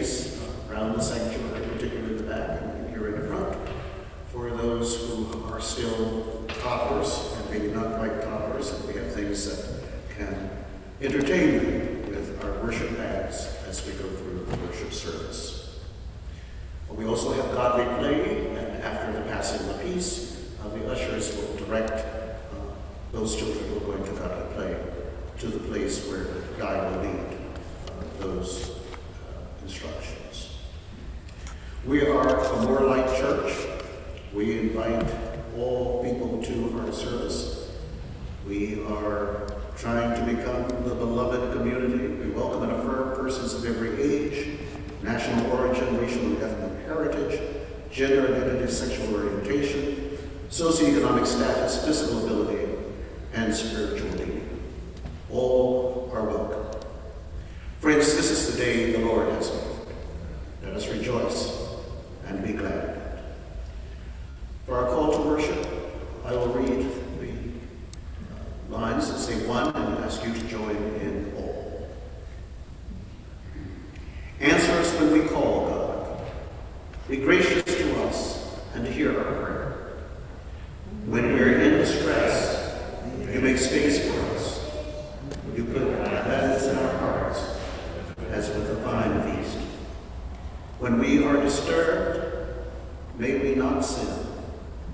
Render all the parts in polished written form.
space around the sanctuary, particularly the back and here in the front, for those who are still toddlers and maybe not quite toddlers, and we have things that can entertain them with our worship acts as we go through the worship service. We also have godly play, and after the passing of the peace, the ushers will direct those children who are going to godly play to the place where God will lead those instructions. We are a More Light church. We invite all people to our service. We are trying to become the beloved community. We welcome and affirm persons of every age, national origin, racial and ethnic heritage, gender identity, sexual orientation, socioeconomic status, physical ability, and spiritual leading. All are welcome. Friends, this is the day the Lord has made. Let us rejoice and be glad in it. For our call to worship, I will read the lines that say one and ask you to join in all. Answer us when we call, God. Be gracious to us and hear our prayer. When we are in distress, you make space for us. You put gladness in our hearts, as with a fine feast. When we are disturbed, may we not sin,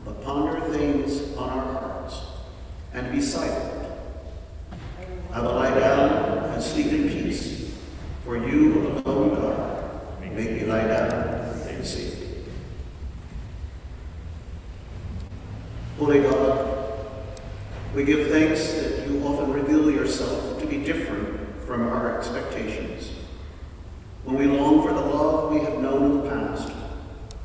but ponder things on our hearts, and be silent. I will lie down and sleep in peace, for you alone, God, make me lie down in safety. Holy God, we give thanks that you often reveal yourself to be different from our expectations. When we long for the love we have known in the past,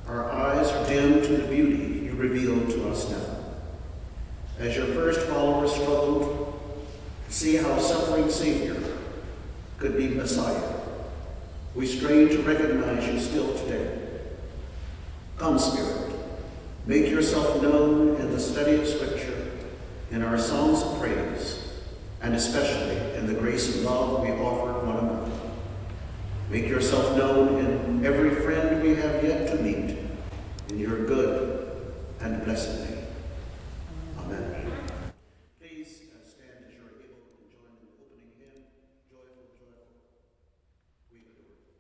our eyes are dimmed to the beauty you reveal to us now. As your first followers struggled to see how a suffering Savior could be Messiah, we strain to recognize you still today. Come, Spirit, make yourself known in the study of Scripture, in our songs of praise, and especially in the grace and love we offer one another. Make yourself known in every friend we have yet to meet, in your good and blessed name. Amen. Please stand as you are able and join in the opening hymn, Joyful, Joyful. We adore you.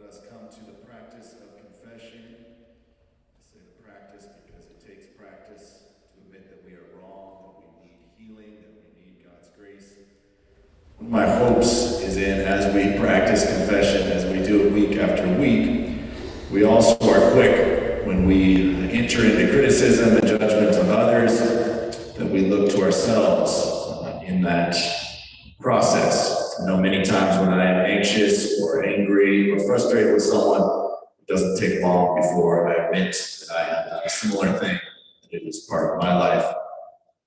Let us come to the practice of confession. I say the practice because it takes practice to admit that we are wrong, that we need healing, that we need God's grace. My hopes is in, as we practice confession, as we do it week after week, we also are quick when we enter into criticism and judgment of others, that we look to ourselves in that process. I know many times when I am anxious or angry or frustrated with someone, it doesn't take long before I admit that I have done a similar thing, that it is part of my life.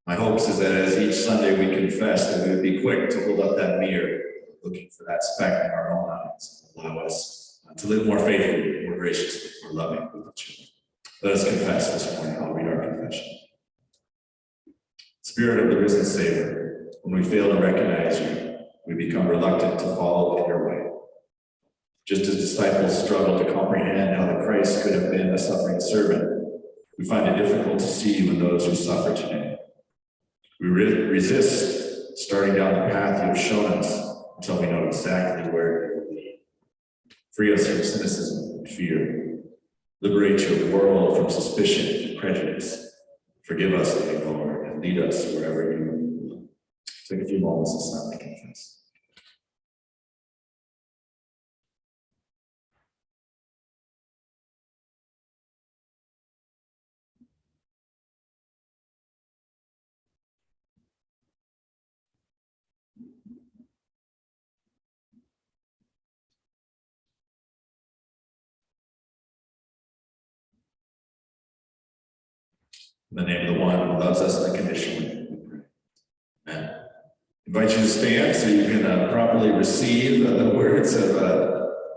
My hopes is that as each Sunday we confess, that we would be quick to hold up that mirror, looking for that speck in our own eyes, and allow us to live more faithfully, more graciously, more loving with each other. Let us confess this morning. I'll read our confession. Spirit of the risen Savior, when we fail to recognize you, we become reluctant to follow in your way. Just as disciples struggle to comprehend how the Christ could have been a suffering servant, we find it difficult to see you in those who suffer today. We resist starting down the path you have shown us until we know exactly where it will lead. Free us from cynicism and fear. Liberate your world from suspicion and prejudice. Forgive us, Lord, and lead us wherever you will. Take a few moments to silently confess. In the name of the one who loves us unconditionally, we pray. Amen. I invite you to stand so you can properly receive the words of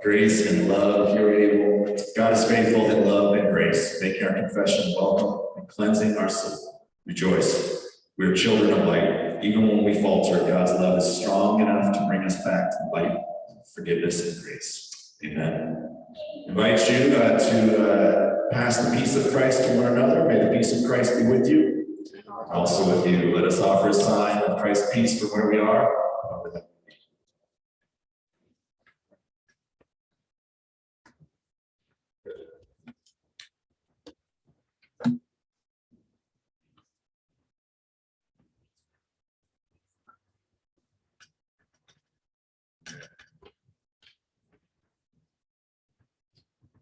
grace and love if you're able. God is faithful in love and grace, making our confession welcome and cleansing our soul. Rejoice. We are children of light. Even when we falter, God's love is strong enough to bring us back to light, forgiveness, and grace. Amen. I invite you to pass the peace of Christ to one another. May the peace of Christ be with you. Also with you. Let us offer a sign of Christ's peace from where we are.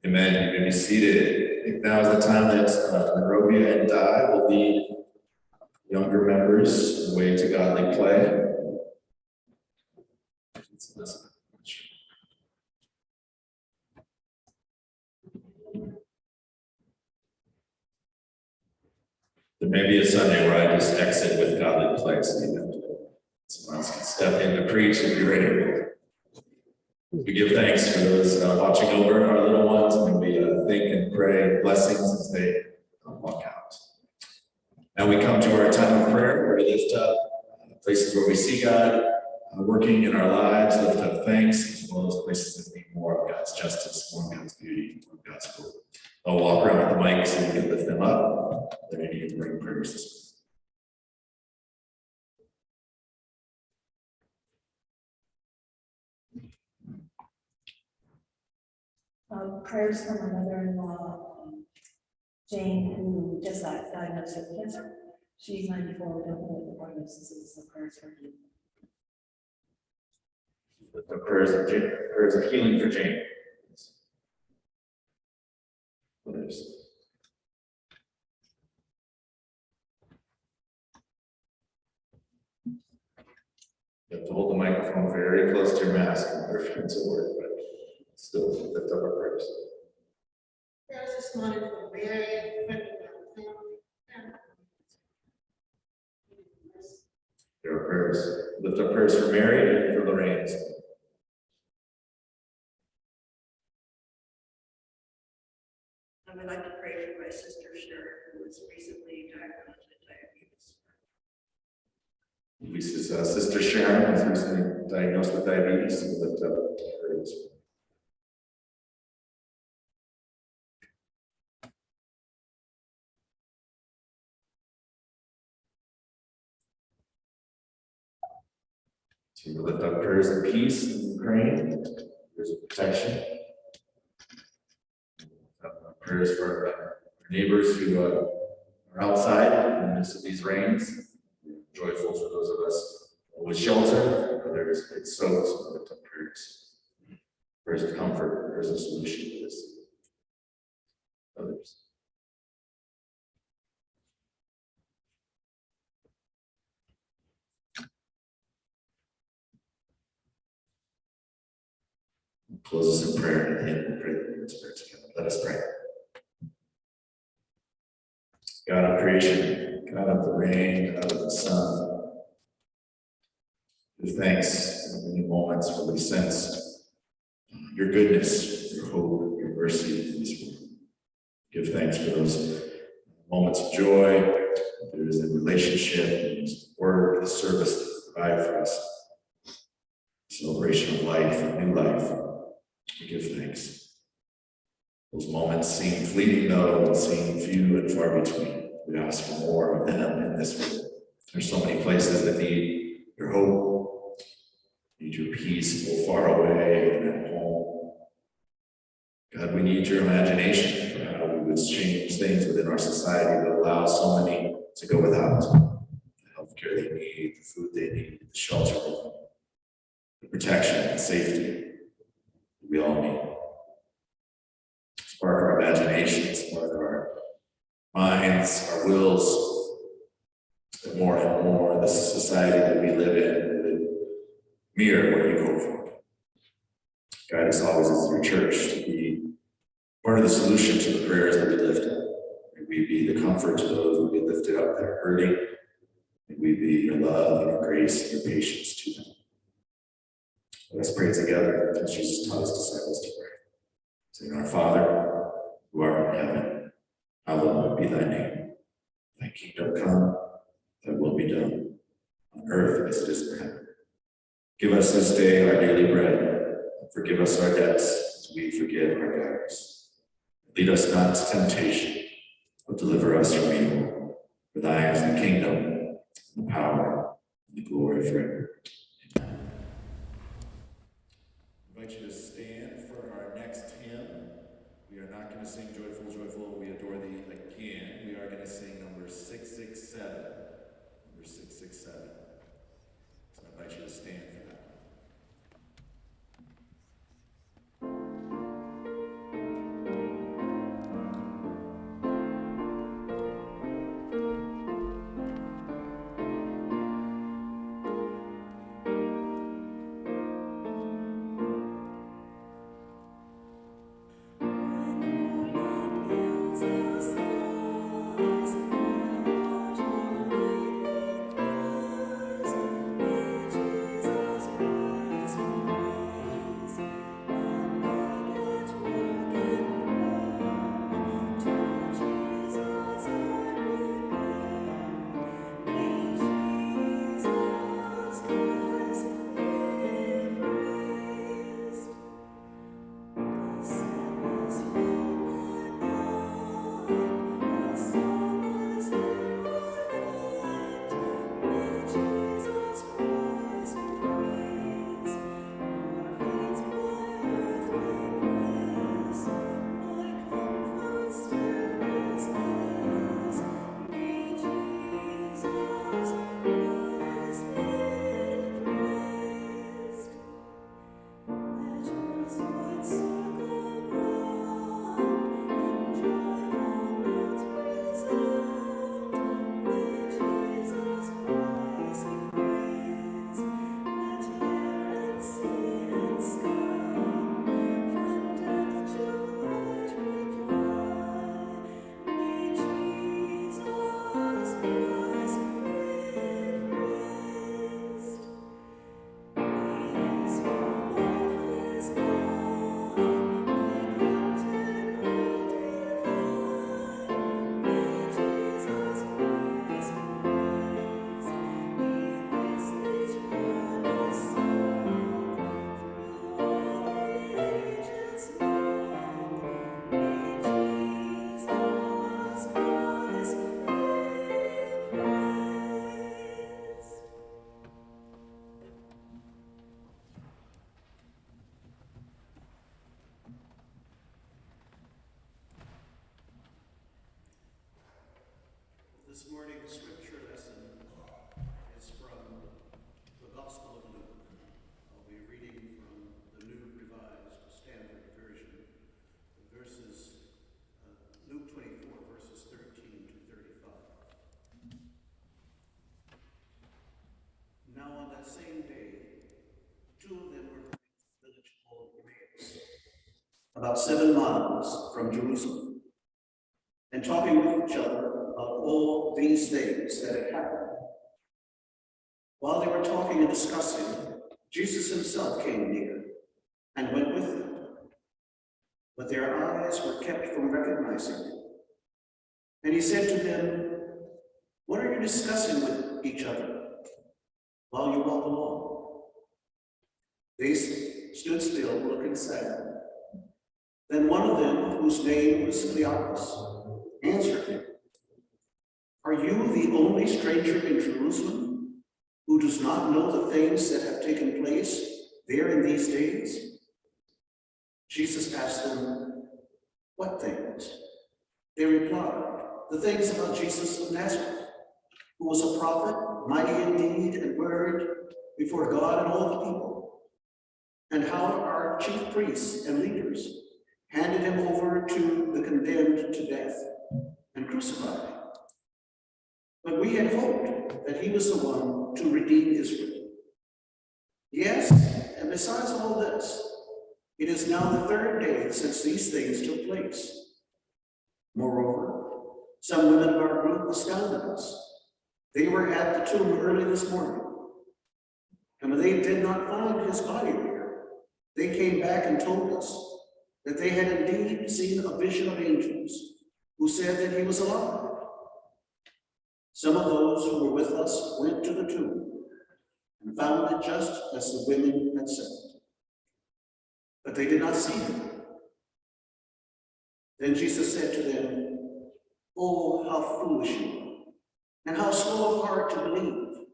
Amen. You may be seated. I think now is the time that Monrovia and Di will lead younger members away to godly play. There may be a Sunday where I just exit with godly play, so you have to, someone else can step in to preach if you're ready. We give thanks for those watching over our little ones when we think and pray blessings as they walk out. Now we come to our time of prayer where we lift up places where we see God working in our lives, lift up thanks, as well as places that need more of God's justice, more of God's beauty, more of God's glory. I'll walk around with the mic so we can lift them up. They're ready to bring prayers this morning. Prayers for my mother-in-law, Jane, who just got diagnosed with cancer. She's 94, we don't know what the prognosis is, so prayers for her. Lift up prayers of healing for Jane. Others. You have to hold the microphone very close to your mask in order for it to work, but still lift up our prayers. Prayers this morning for Mary, There are prayers. Lift up prayers for Mary and for Lorraine. I would like to pray for my sister Sharon, who was recently diagnosed with diabetes. Lisa's sister Sharon was recently diagnosed with diabetes, and lift up prayers. To lift up prayers of peace in Ukraine, prayers of protection, Prayers for our neighbors who are outside in the midst of these rains. Joyful for those of us with shelter, others it's soaked, so lift up prayers. Prayers of comfort, prayers of solution to this. Others. Close us in prayer, and at the end we'll pray the Lord's Prayer together. Let us pray. God of creation, God of the rain, God of the sun, give thanks in many moments where we sense your goodness, your hope, your mercy in this world. Give thanks for those moments of joy, there is a relationship, there's work, the service that you provide for us, celebration of life, a new life. We give thanks. Those moments seem fleeting though, and seem few and far between. We ask for more of them in this world. There's so many places that need your hope, need your peace, both far away and at home. God, we need your imagination for how we would change things within our society that allow so many to go without the healthcare they need, the food they need, the shelter they need, the protection and safety we all need. Spark our imagination, spark our minds, our wills, that more and more the society that we live in would mirror what you hope for. Guide us always as your church to be part of the solution to the prayers that we lift up. May we be the comfort to those who we lifted up that are hurting. May we be your love and your grace and your patience to them. Let us pray together as Jesus taught his disciples to pray. Saying, Our Father, who art in heaven, hallowed be thy name. Thy kingdom come, thy will be done, on earth as it is in heaven. Give us this day our daily bread, and forgive us our debts as we forgive our debtors. Lead us not to temptation, but deliver us from evil. For thine is the kingdom, and the power, and the glory forever. Amen. I invite you to stand for our next hymn. We are not going to sing Joyful, Joyful, We Adore Thee again. We are going to sing number 667. Number 667. So I invite you to stand for that. Jesus. This morning's scripture lesson is from the Gospel of Luke. I'll be reading from the New Revised Standard Version, verses, Luke 24, verses 13 to 35. Now on that same day, two of them were going to the village called Emmaus, about 7 miles from Jerusalem, and talking with each other of all these things that had happened. While they were talking and discussing, Jesus himself came near and went with them. But their eyes were kept from recognizing him. And he said to them, "What are you discussing with each other while you walk along?" They stood still, looking sad. Then one of them, whose name was Cleopas, answered him, "Are you the only stranger in Jerusalem who does not know the things that have taken place there in these days?" Jesus asked them, "What things?" They replied, "The things about Jesus of Nazareth, who was a prophet, mighty in deed and word before God and all the people, and how our chief priests and leaders handed him over to the condemned to death and crucified him. But we had hoped that he was the one to redeem Israel. Yes, and besides all this, it is now the 3rd day since these things took place. Moreover, some women of our group astounded us. They were at the tomb early this morning, and when they did not find his body there, they came back and told us that they had indeed seen a vision of angels who said that he was alive. Some of those who were with us went to the tomb and found it just as the women had said, but they did not see him." Then Jesus said to them, "Oh, how foolish you are, and how slow of heart to believe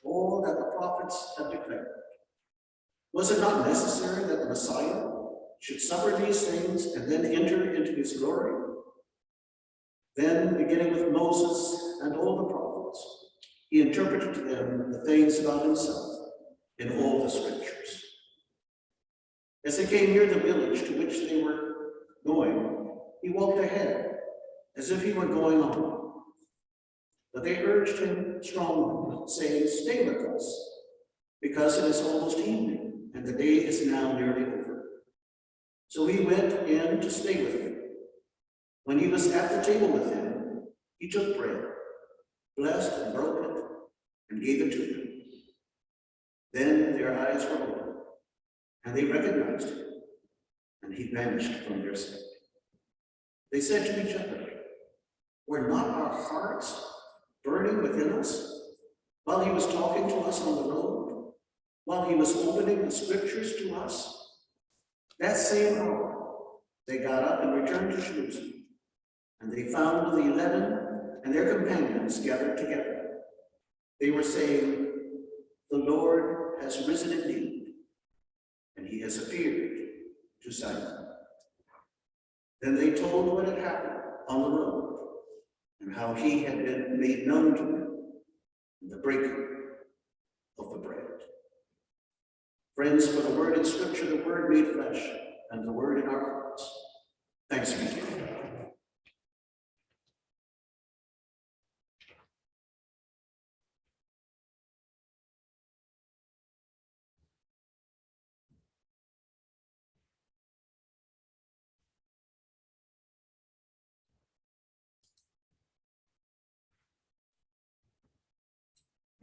all that the prophets have declared. Was it not necessary that the Messiah should suffer these things and then enter into his glory?" Then, beginning with Moses and all the prophets, he interpreted to them the things about himself in all the scriptures. As they came near the village to which they were going, he walked ahead, as if he were going on. But they urged him strongly, saying, "Stay with us, because it is almost evening, and the day is now nearly over." So he went in to stay with them. When he was at the table with them, he took bread, blessed and broke it, and gave it to them. Then their eyes were opened, and they recognized him, and he vanished from their sight. They said to each other, "Were not our hearts burning within us while he was talking to us on the road, while he was opening the scriptures to us?" That same hour, they got up and returned to Jerusalem. And they found the 11 and their companions gathered together. They were saying, "The Lord has risen indeed, and he has appeared to Simon." Then they told what had happened on the road, and how he had been made known to them in the breaking of the bread. Friends, for the word in Scripture, the word made flesh, and the word in our hearts. Thanks be to God.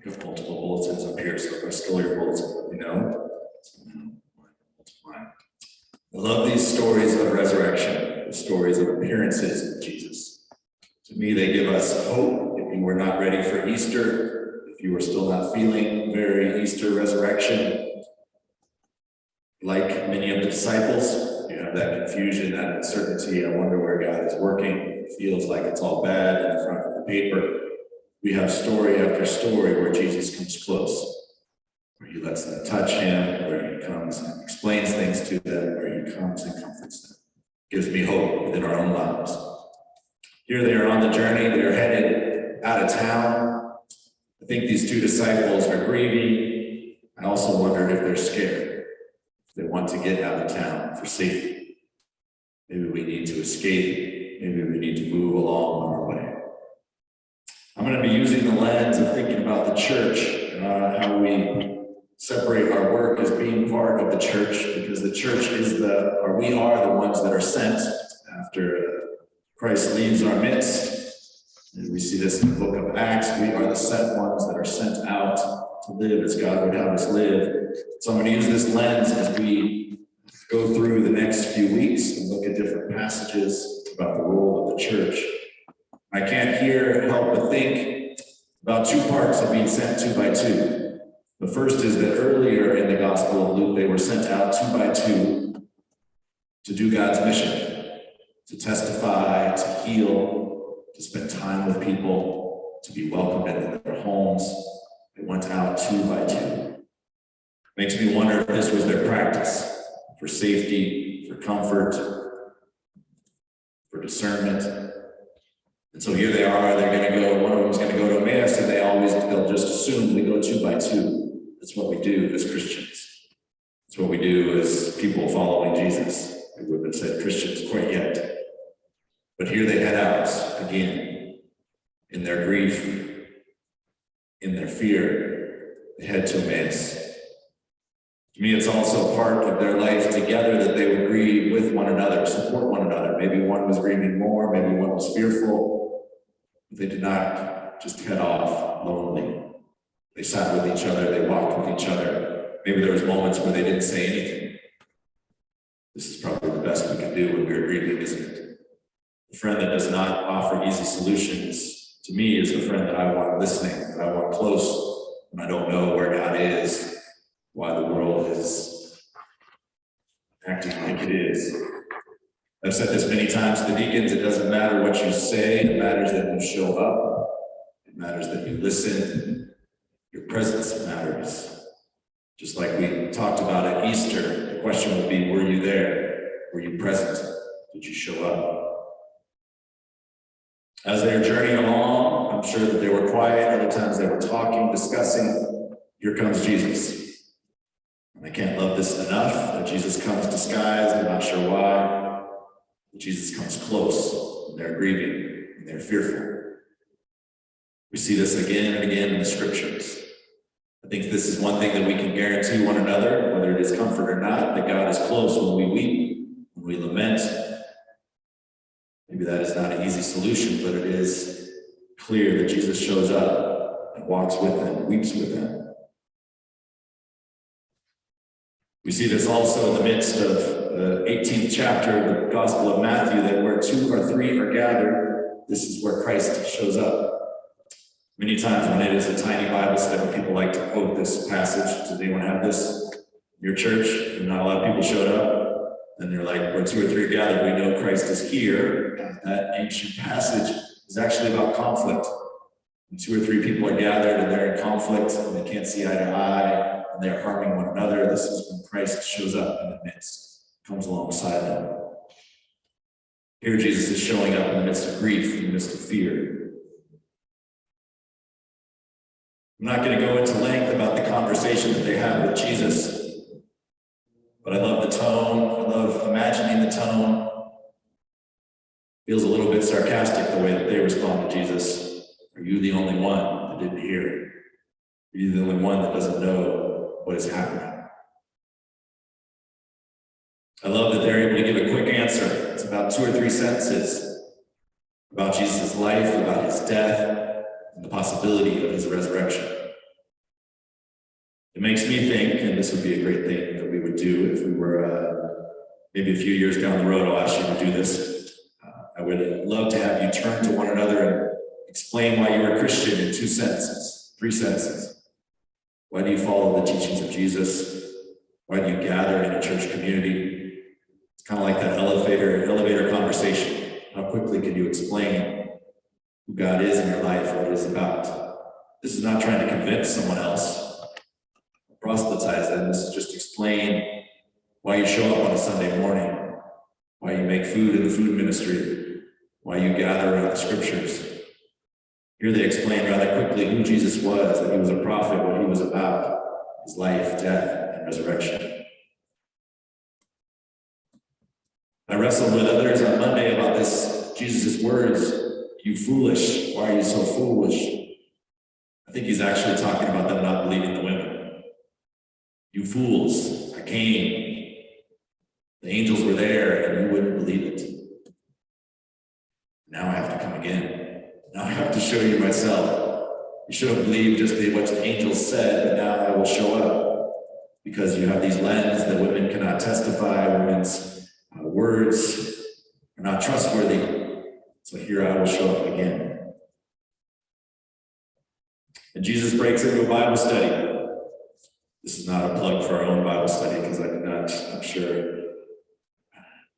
We have multiple bulletins up here, so if I stole your bulletin, let me know. I love these stories of resurrection, the stories of appearances of Jesus. To me, they give us hope. If you were not ready for Easter, if you were still not feeling very Easter resurrection, like many of the disciples, you have that confusion, that uncertainty. I wonder where God is working. It feels like it's all bad in the front of the paper. We have story after story where Jesus comes close, where he lets them touch him, where he comes and explains things to them, where he comes and comforts them. Gives me hope within our own lives. Here they are on the journey. They are headed out of town. I think these two disciples are grieving. I also wondered if they're scared. If they want to get out of town for safety. Maybe we need to escape. Maybe we need to move along our way. I'm going to be using the lens of thinking about the church, how we separate our work as being part of the church, because the church is we are the ones that are sent after Christ leaves our midst. And we see this in the book of Acts. We are the sent ones that are sent out to live as God would have us live. So I'm going to use this lens as we go through the next few weeks and look at different passages about the role of the church. I can't help but think about two parts of being sent 2 by 2. The first is that earlier in the Gospel of Luke, they were sent out 2 by 2 to do God's mission, to testify, to heal, to spend time with people, to be welcomed into their homes. They went out 2 by 2. Makes me wonder if this was their practice for safety, for comfort, for discernment. And so here they are, they're going to go, one of them's going to go to Emmaus, and they'll just assume we go 2 by 2. That's what we do as Christians. That's what we do as people following Jesus. We wouldn't have said Christians quite yet. But here they head out again, in their grief, in their fear, they head to Emmaus. To me, it's also part of their life together that they would grieve with one another, support one another. Maybe one was grieving more, maybe one was fearful. But they did not just head off lonely. They sat with each other, they walked with each other. Maybe there was moments where they didn't say anything. This is probably the best we can do when we're grieving, isn't it? A friend that does not offer easy solutions, to me, is a friend that I want listening, that I want close, when I don't know where God is, why the world is acting like it is. I've said this many times to the deacons, it doesn't matter what you say, it matters that you show up, it matters that you listen, your presence matters. Just like we talked about at Easter, the question would be, were you there? Were you present? Did you show up? As they're journeying along, I'm sure that they were quiet, other times they were talking, discussing. Here comes Jesus. And I can't love this enough, that Jesus comes disguised, I'm not sure why. But Jesus comes close, and they're grieving, and they're fearful. We see this again and again in the scriptures. I think this is one thing that we can guarantee one another, whether it is comfort or not, that God is close when we weep, when we lament. Maybe that is not an easy solution, but it is clear that Jesus shows up and walks with them, weeps with them. We see this also in the midst of the 18th chapter of the Gospel of Matthew, that where 2 or 3 are gathered, this is where Christ shows up. Many times when it is a tiny Bible study, people like to quote this passage. Does anyone have this in your church? If not a lot of people showed up, then they're like, where 2 or 3 are gathered, we know Christ is here. That ancient passage is actually about conflict. When 2 or 3 people are gathered and they're in conflict and they can't see eye to eye and they're harming one another, this is when Christ shows up in the midst, comes alongside them. Here Jesus is showing up in the midst of grief, in the midst of fear. I'm not going to go into length about the conversation that they have with Jesus, but I love the tone. I love imagining the tone. Feels a little bit sarcastic the way that they respond to Jesus. Are you the only one that didn't hear? Are you the only one that doesn't know what is happening? I love that they're able to give a quick answer. It's about 2 or 3 sentences about Jesus' life, about his death, and the possibility of his resurrection. It makes me think, and this would be a great thing that we would do if we were maybe a few years down the road, I'll ask you to do this. I would love to have you turn to one another and explain why you're a Christian in 2 sentences, 3 sentences. Why do you follow the teachings of Jesus? Why do you gather in a church community? It's kind of like that elevator conversation. How quickly can you explain who God is in your life, what it is about? This is not trying to convince someone else, proselytize them. This is just explain why you show up on a Sunday morning, why you make food in the food ministry, why you gather around the scriptures. Here they explain rather quickly who Jesus was, that he was a prophet, what he was about, his life, death, and resurrection. I wrestled with others on Monday about this, Jesus' words, "You foolish, why are you so foolish?" I think he's actually talking about them not believing the women. "You fools, I came. The angels were there and you wouldn't believe it. Now I have to come again. Now I have to show you myself. You should have believed just what the angels said, but now I will show up. Because you have these lenses that women cannot testify, women's words are not trustworthy. So here I will show up again." And Jesus breaks into a Bible study. This is not a plug for our own Bible study, because I'm sure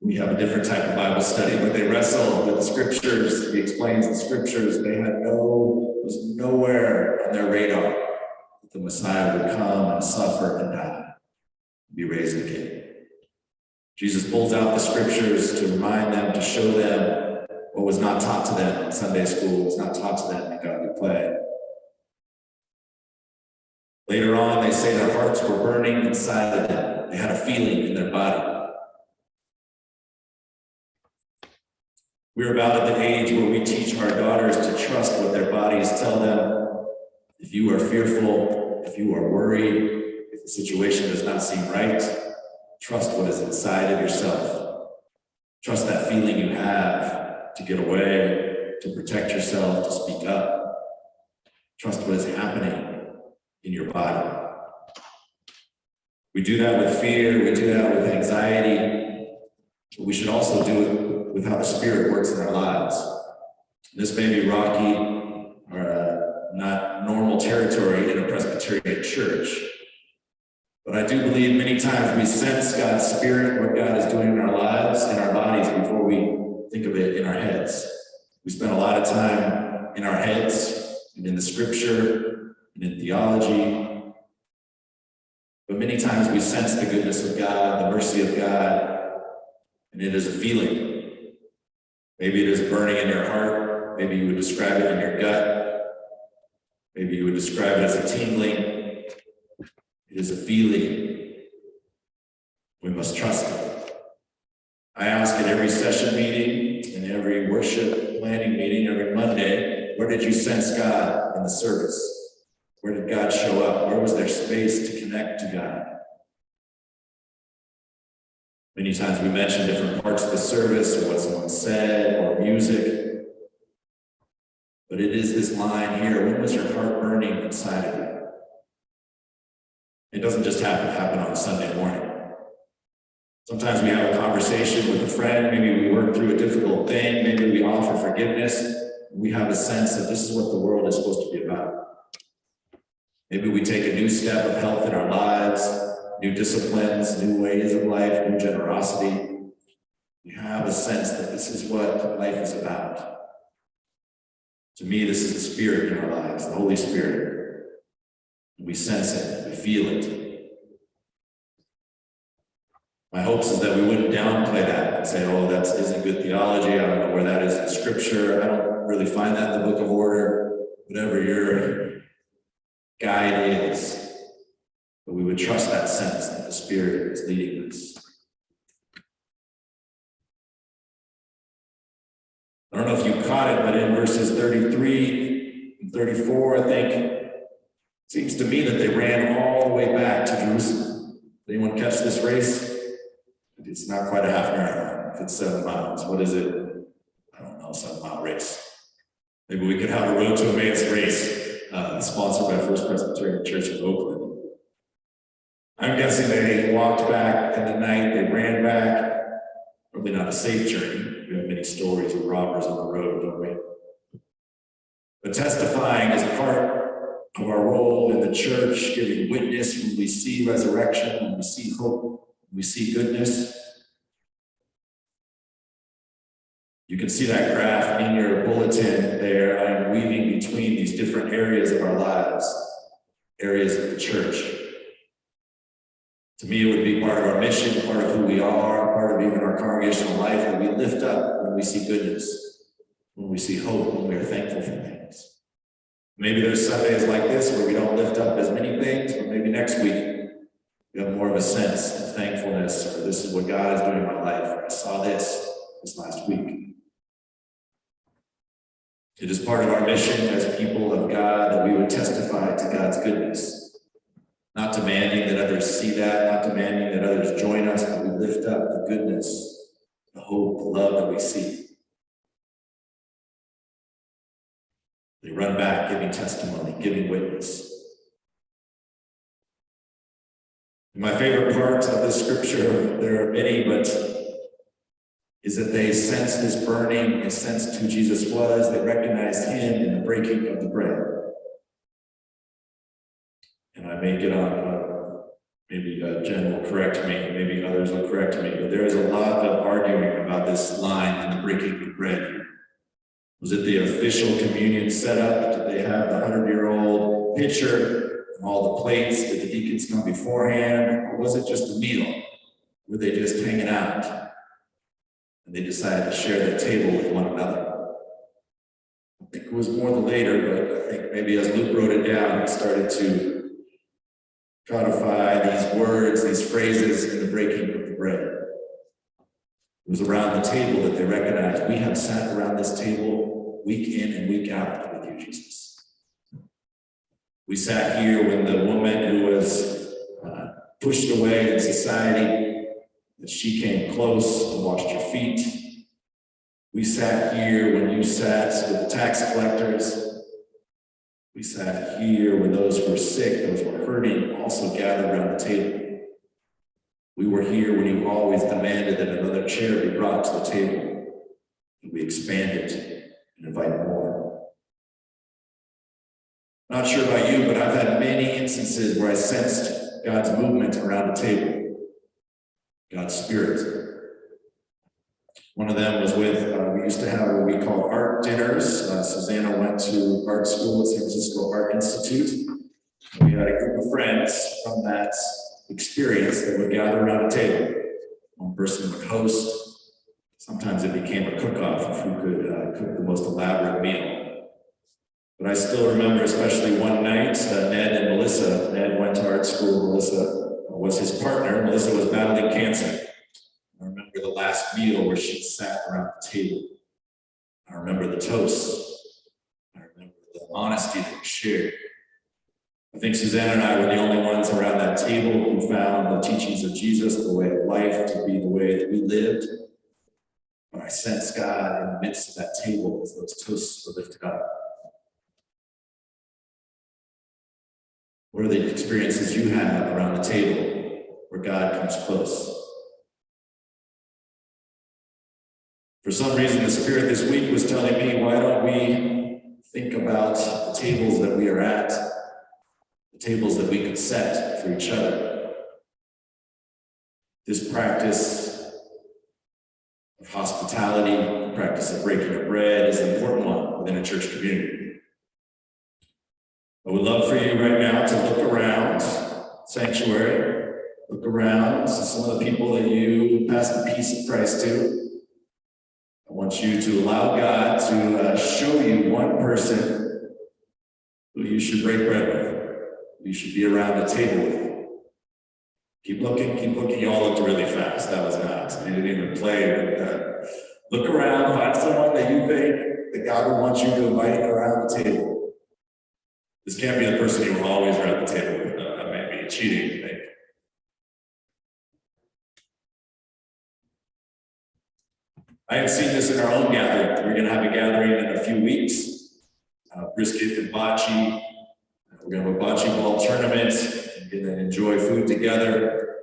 we have a different type of Bible study, but they wrestle with the scriptures. He explains the scriptures. They had was nowhere on their radar that the Messiah would come and suffer and die, and be raised again. Jesus pulls out the scriptures to remind them, to show them what was not taught to them in Sunday school, was not taught to them in godly play. Later on, they say their hearts were burning inside of them. They had a feeling in their body. We're about at the age where we teach our daughters to trust what their bodies tell them. If you are fearful, if you are worried, if the situation does not seem right, trust what is inside of yourself. Trust that feeling you have to get away, to protect yourself, to speak up. Trust what is happening in your body. We do that with fear, we do that with anxiety, but we should also do it with how the Spirit works in our lives. This may be rocky or not normal territory in a Presbyterian church, but I do believe many times we sense God's Spirit, what God is doing in our lives, in our bodies, before we think of it in our heads. We spend a lot of time in our heads and in the Scripture and in theology, but many times we sense the goodness of God, the mercy of God, and it is a feeling. Maybe it is burning in your heart. Maybe you would describe it in your gut. Maybe you would describe it as a tingling. It is a feeling. We must trust it. I ask at every session meeting and every worship planning meeting, every Monday, where did you sense God in the service? Where did God show up? Where was there space to connect to God? Many times we mention different parts of the service or what someone said or music. But it is this line here, when was your heart burning inside of you? It doesn't just happen on a Sunday morning. Sometimes we have a conversation with a friend, maybe we work through a difficult thing, maybe we offer forgiveness. We have a sense that this is what the world is supposed to be about. Maybe we take a new step of health in our lives, new disciplines, new ways of life, new generosity. We have a sense that this is what life is about. To me, this is the Spirit in our lives, the Holy Spirit. We sense it, we feel it. My hopes is that we wouldn't downplay that and say, oh, that isn't good theology. I don't know where that is in Scripture. I don't really find that in the Book of Order. Whatever your guide is. But we would trust that sense that the Spirit is leading us. I don't know if you caught it, but in verses 33 and 34, I think, it seems to me that they ran all the way back to Jerusalem. Did anyone catch this race? It's not quite a half marathon. If it's 7 miles, what is it? I don't know, 7-mile race. Maybe we could have a Road to Emmaus race sponsored by First Presbyterian Church of Oakland. I'm guessing they walked back in the night, they ran back. Probably not a safe journey. We have many stories of robbers on the road, don't we? But testifying is part of our role in the church, giving witness when we see resurrection, when we see hope, when we see goodness. You can see that graph in your bulletin there. I'm weaving between these different areas of our lives, areas of the church. To me, it would be part of our mission, part of who we are, part of even our congregational life, that we lift up when we see goodness, when we see hope, when we are thankful for things. Maybe there's Sundays like this where we don't lift up as many things, but maybe next week you have more of a sense of thankfulness, or this is what God is doing in my life, or I saw this last week. It is part of our mission as people of God that we would testify to God's goodness, not demanding that others see that, not demanding that others join us, but we lift up the goodness, the hope, the love that we see. They run back giving testimony, giving witness. My favorite part of this scripture, there are many, but is that they sensed this burning, they sensed who Jesus was, they recognized him in the breaking of the bread. And I may get on, maybe Jen will correct me, maybe others will correct me, but there is a lot of arguing about this line in the breaking of the bread here. Was it the official communion setup? Did they have the 100-year-old pitcher and all the plates? Did the deacons come beforehand? Or was it just a meal? Were they just hanging out? And they decided to share their table with one another. I think it was more the later, but I think maybe as Luke wrote it down, he started to codify these words, these phrases in the breaking of the bread. It was around the table that they recognized, we have sat around this table week in and week out with you, Jesus. We sat here when the woman who was pushed away in society, that she came close and washed your feet. We sat here when you sat with the tax collectors. We sat here when those who were sick, those who were hurting, also gathered around the table. We were here when you always demanded that another chair be brought to the table, and we expanded and invite more. Not sure about you, but I've had many instances where I sensed God's movement around the table, God's Spirit. One of them was with, we used to have what we call art dinners. Susanna went to art school at San Francisco Art Institute. We had a group of friends from that experience that would gather around a table. One person would host. Sometimes it became a cook-off of who could cook the most elaborate meal. But I still remember, especially one night, Ned and Melissa. Ned went to art school. Melissa was his partner. Melissa was battling cancer. I remember the last meal where she sat around the table. I remember the toasts. I remember the honesty that was shared. I think Susanna and I were the only ones around that table who found the teachings of Jesus, the way of life, to be the way that we lived. But I sensed God in the midst of that table as those toasts were lifted up. What are the experiences you have around the table where God comes close? For some reason, the Spirit this week was telling me, why don't we think about the tables that we are at, the tables that we could set for each other. This practice of hospitality, the practice of breaking of bread is an important one within a church community. I would love for you right now to look around sanctuary, look around to some of the people that you passed the peace of Christ to. I want you to allow God to show you one person who you should break bread with, who you should be around the table with. Keep looking, keep looking. You all looked really fast. That was not, I didn't even play. Look around, find someone that you think that God would want you to invite around the table. This can't be the person you were always around the table with. That may be cheating, I think. I have seen this in our own gathering. We're going to have a gathering in a few weeks. Brisket and bocce. We're going to have a bocce ball tournament. We're going to enjoy food together.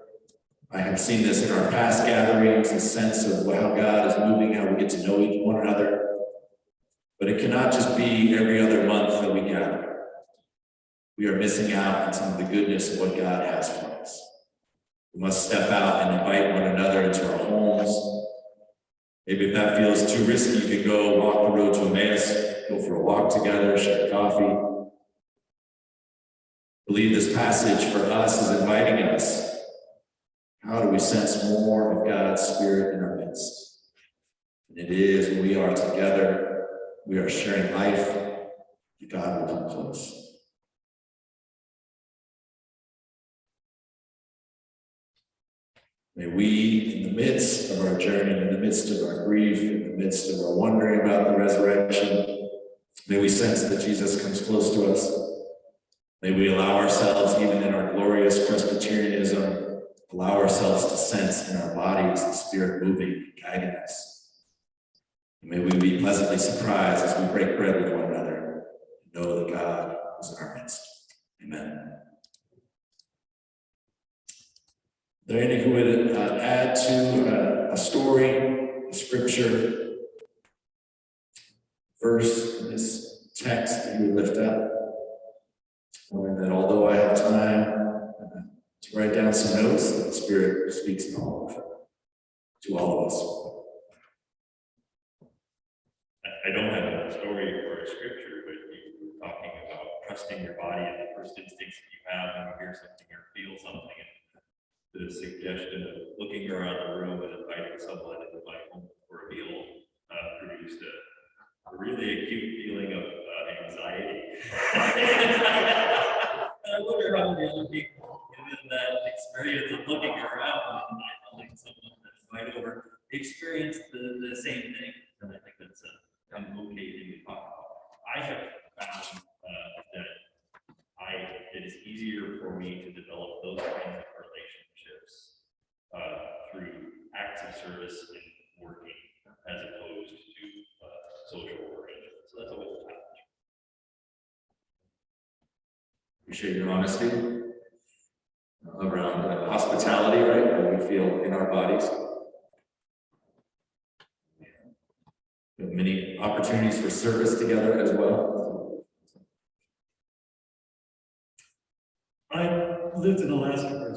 I have seen this in our past gatherings, a sense of how God is moving, how we get to know one another. But it cannot just be every other month that we gather. We are missing out on some of the goodness of what God has for us. We must step out and invite one another into our homes. Maybe if that feels too risky, you can go walk the road to Emmaus, go for a walk together, share coffee. I believe this passage for us is inviting us. How do we sense more of God's Spirit in our midst? And it is when we are together, we are sharing life, God will come close. May we, in the midst of our journey, in the midst of our grief, in the midst of our wondering about the resurrection, may we sense that Jesus comes close to us. May we allow ourselves, even in our glorious Presbyterianism, allow ourselves to sense in our bodies the Spirit moving and guiding us. And may we be pleasantly surprised as we break bread with one another and know that God is in our midst. Amen. Are there any who would add to a story, a scripture, verse in this text that you would lift up? Knowing that although I have time to write down some notes, that the Spirit speaks to all of us. I don't have a story or a scripture, but you were talking about trusting your body and the first instincts that you have when you hear something or feel something. And the suggestion of looking around the room and inviting someone into my home for a meal produced a really acute feeling of anxiety. I wonder how the other people, given that experience of looking around and not telling someone to invite over, experience the same thing. And I think that's an okay thing to talk about. I have found that it is easier for me to develop those kinds of relationships through acts of service and working as opposed to social arrangements. So that's always a challenge. Appreciate your honesty around hospitality, right? How we feel in our bodies. We have many opportunities for service together as well. I lived in Alaska for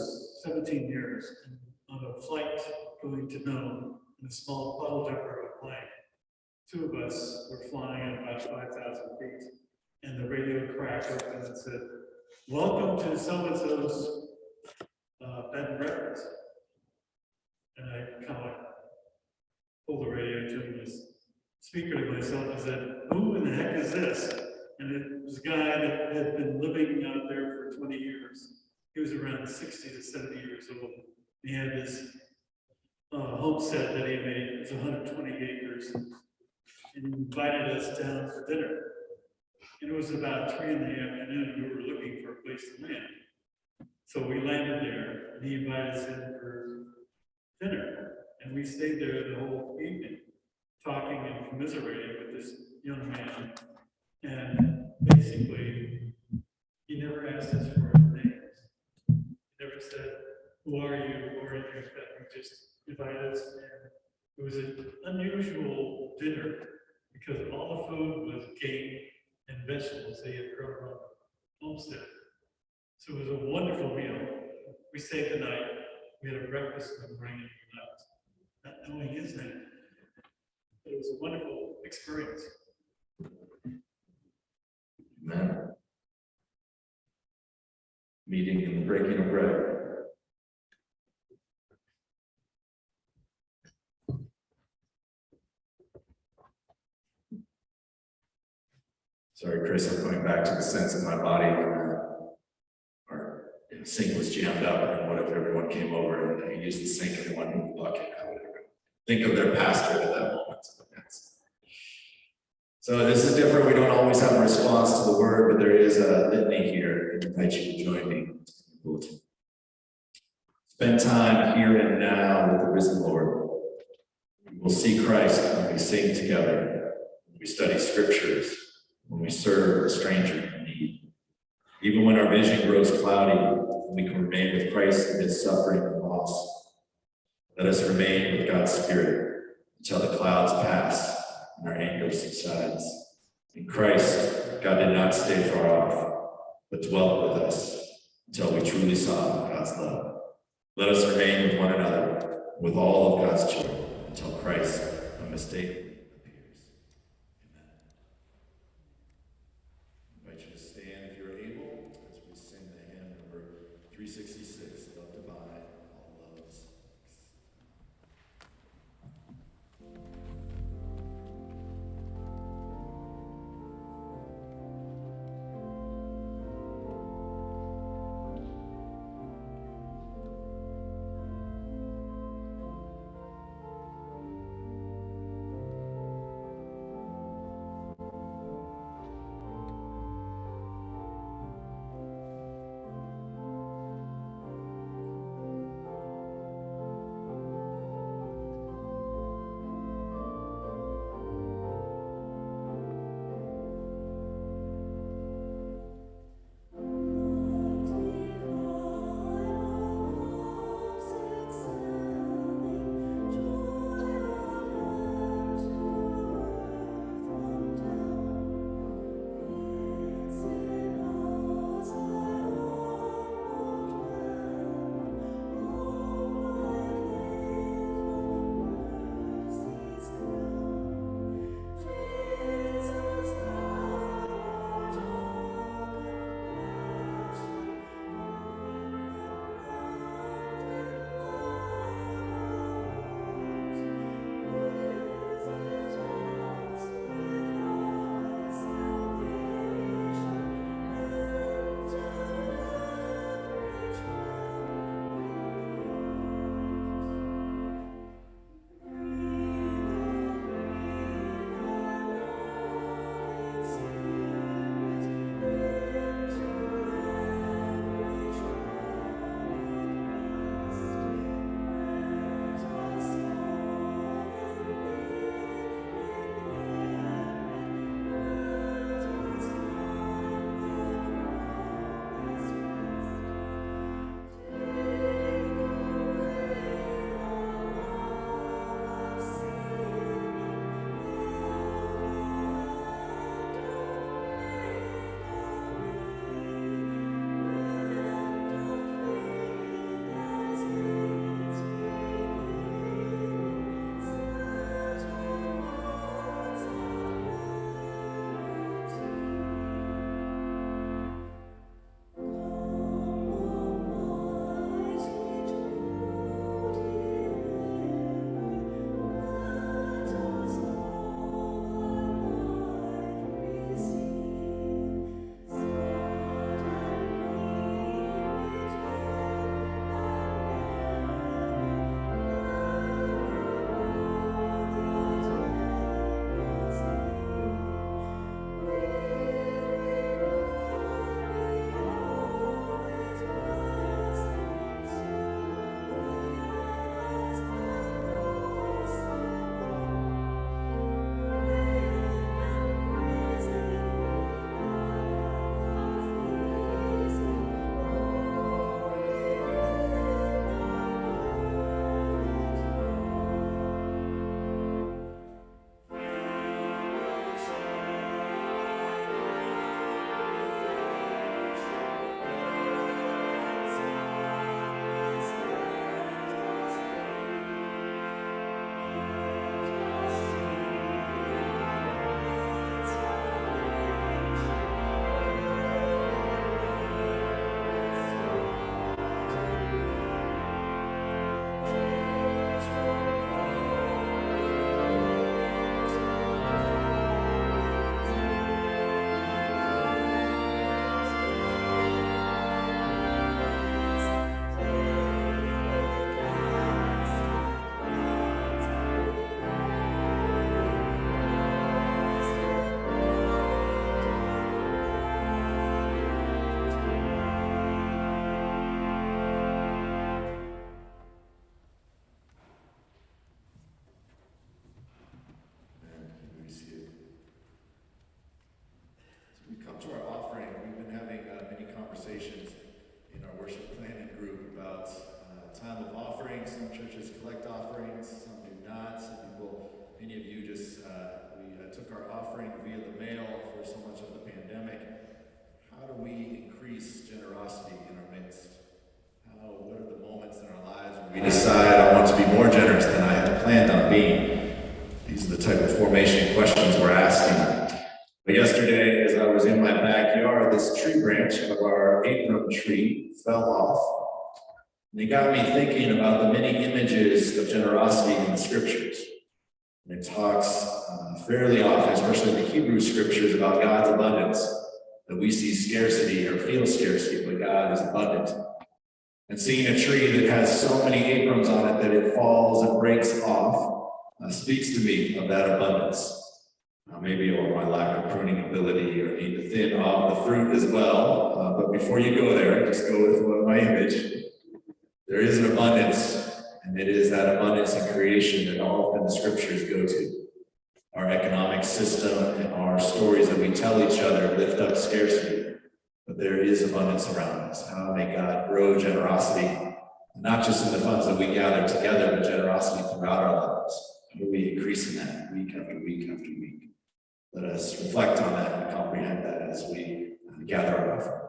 17 years, and on a flight going to Nome in a small bottle jumper of a plane. Two of us were flying at about 5,000 feet, and the radio cracked open and said, "Welcome to so-and-so's bed and breakfast." And I kind of like pulled the radio to this speaker to myself and said, "Who in the heck is this?" And it was a guy that had been living out there for 20 years. He was around 60 to 70 years old. He had this homestead that he made. It was 120 acres. And he invited us down for dinner. And it was about 3 in the afternoon. We were looking for a place to land. So we landed there, and he invited us in for dinner. And we stayed there the whole evening, talking and commiserating with this young man. And basically, he never asked us for our names. He never said, "Who are you?" or anything like that. He just invited us. And it was an unusual dinner because all the food was game and vegetables they had grown on the homestead. So it was a wonderful meal. We stayed the night. We had a breakfast in the morning and we left, not knowing his name. It was a wonderful experience. Amen. Meeting and the breaking of bread. Sorry, Chris, I'm going back to the sense in my body when our sink was jammed up and what if everyone came over and I used the sink and they wanted to move the bucket. I would think of their pastor at that moment. So this is different. We don't always have a response to the word, but there is a litany here. I invite you to join me. Spend time here and now with the risen Lord. We will see Christ when we sing together, when we study scriptures, when we serve a stranger in need. Even when our vision grows cloudy, we can remain with Christ amidst suffering and loss. Let us remain with God's Spirit until the clouds pass and our anger subsides. In Christ, God did not stay far off, but dwelt with us until we truly saw God's love. Let us remain with one another, with all of God's children, until Christ unmistakably appears. Amen. I invite you to stand if you're able as we sing the hymn number 366, Love Divine, All Loves. that being? These are the type of formation questions we're asking. But yesterday, as I was in my backyard, this tree branch of our Abram tree fell off. And it got me thinking about the many images of generosity in the scriptures. And it talks fairly often, especially in the Hebrew scriptures, about God's abundance. That we see scarcity or feel scarcity, but God is abundant. And seeing a tree that has so many Abrams on it that it falls and breaks off speaks to me of that abundance. Maybe or my lack of pruning ability or need to thin off the fruit as well. But before you go there, just go with my image. There is an abundance, and it is that abundance in creation that often the scriptures go to. Our economic system and our stories that we tell each other lift up scarcity, but there is abundance around us. How may God grow generosity, not just in the funds that we gather together, but generosity throughout our lives? How do we increase in that week after week after week? Let us reflect on that and comprehend that as we gather our offering.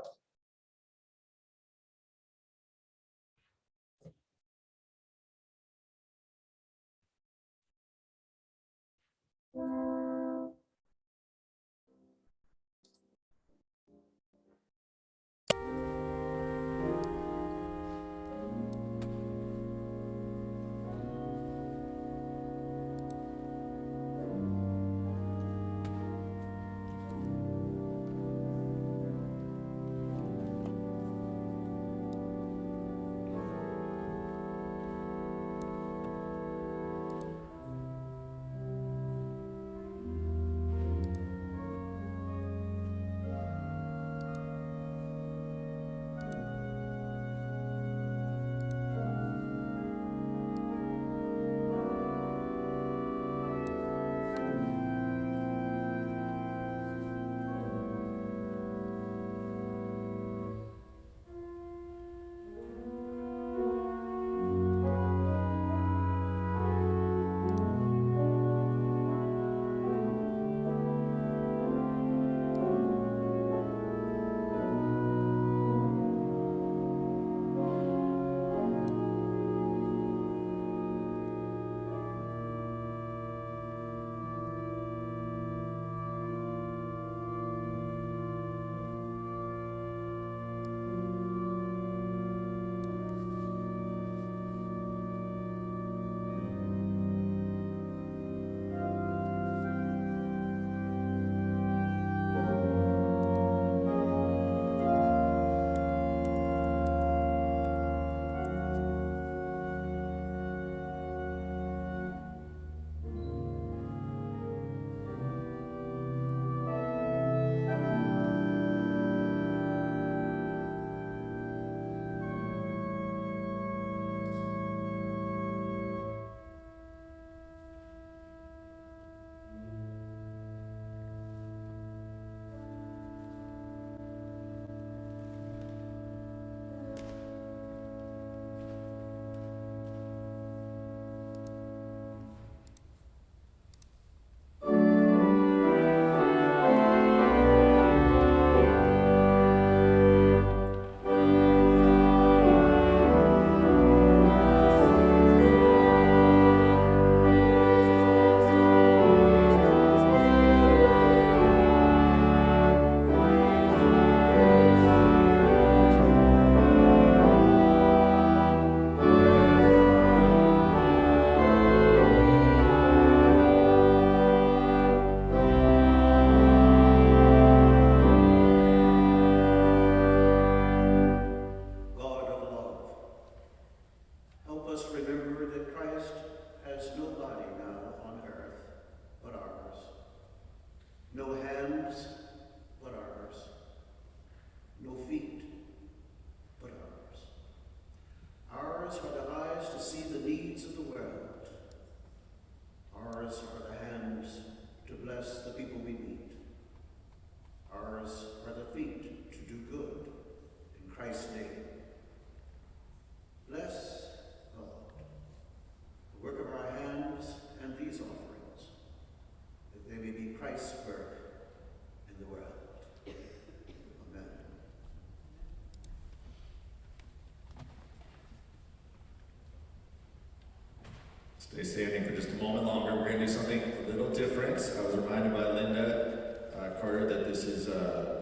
Stay standing for just a moment longer. We're going to do something a little different. I was reminded by Linda Carter that this is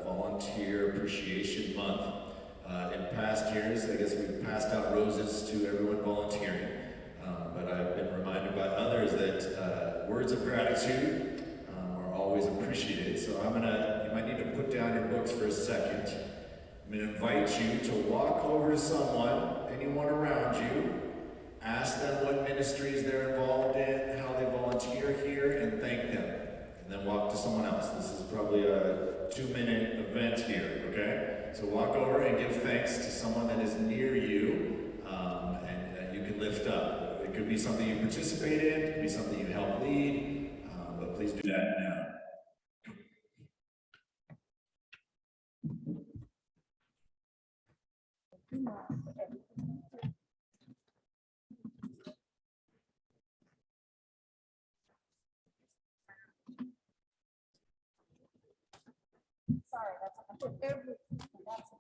Volunteer Appreciation Month. In past years, I guess we've passed out roses to everyone volunteering, but I've been reminded by others that words of gratitude are always appreciated. So you might need to put down your books for a second. I'm going to invite you to walk over to someone, anyone around you, ask them what ministries they're involved in, how they volunteer here, and thank them. And then walk to someone else. This is probably a 2-minute event here, okay? So walk over and give thanks to someone that is near you, and that you can lift up. It could be something you participate in, it could be something you help lead, but please do that now. Sorry, that's for every, that's.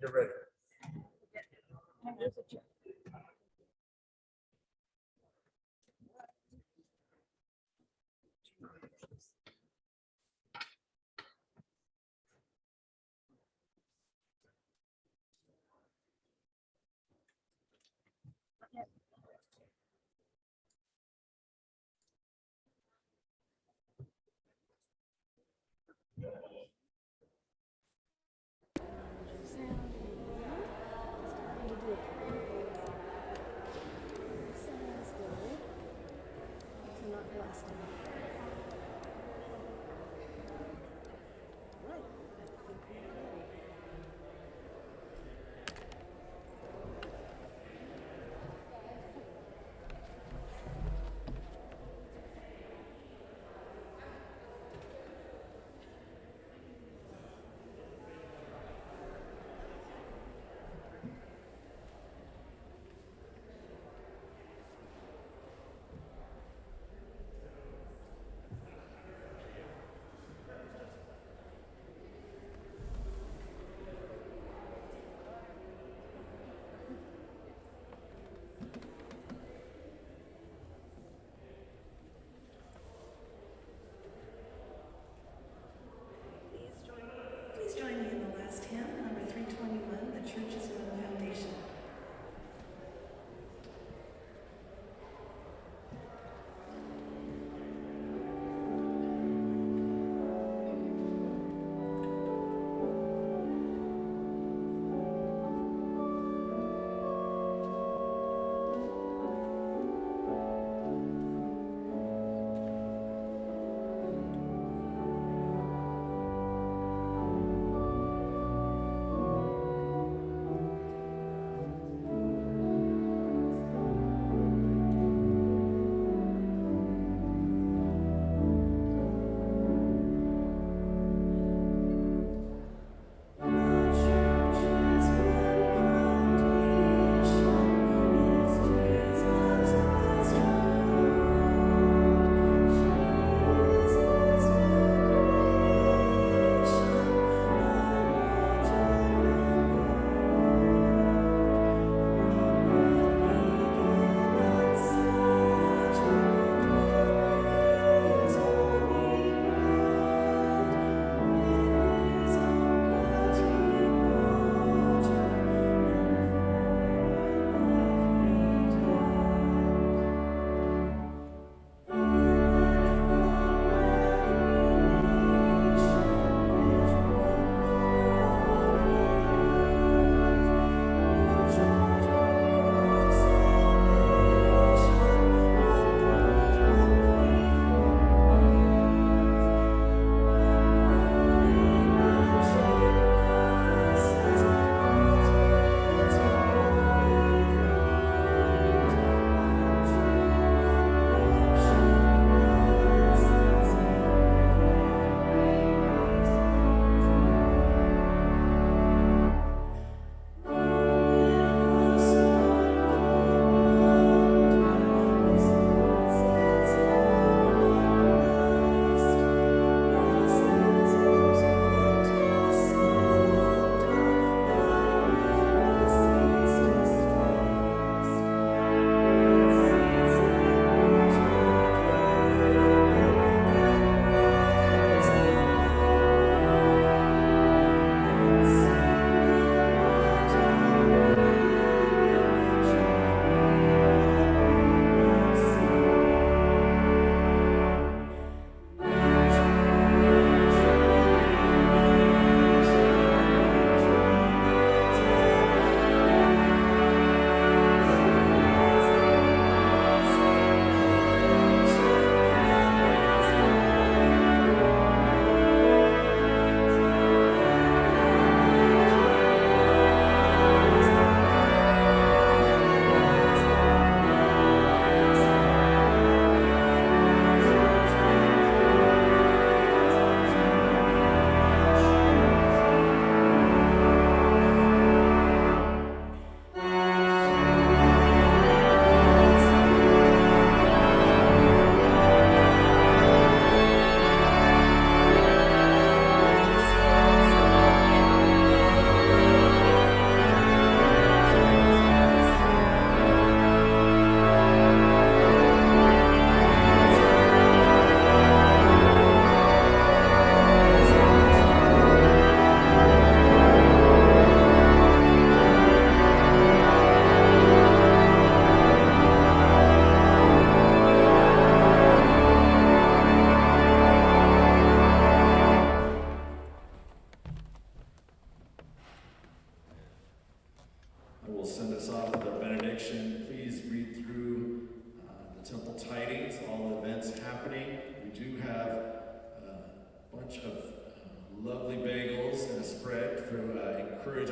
You're ready.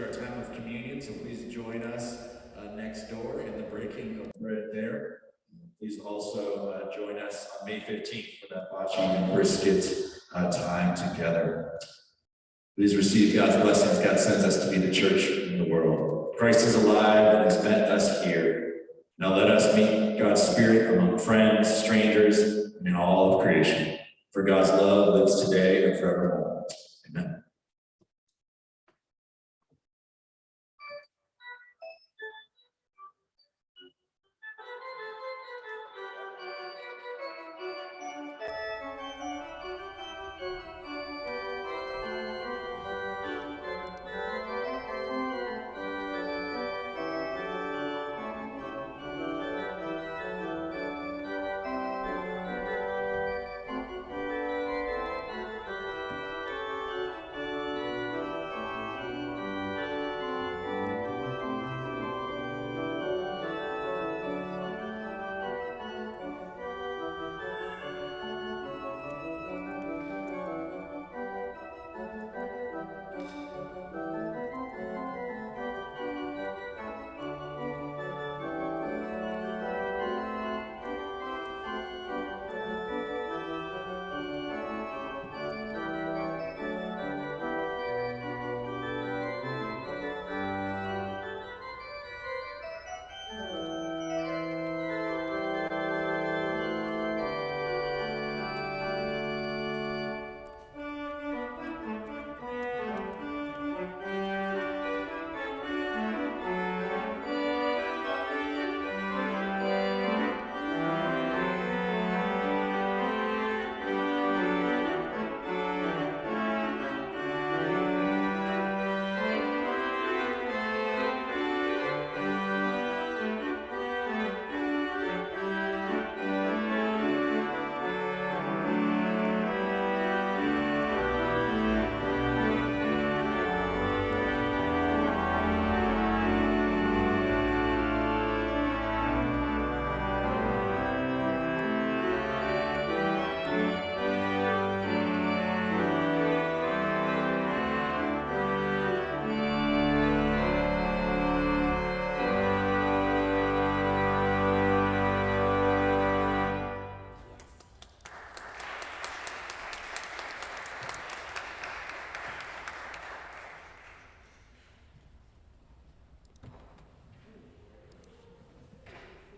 our time of communion, so please join us next door in the breaking of bread there. Please also join us on May 15th for that bocce and brisket time together. Please receive God's blessings. God sends us to be the church in the world. Christ is alive and has met us here. Now let us meet God's Spirit among friends, strangers, and in all of creation. For God's love lives today and forevermore. Amen.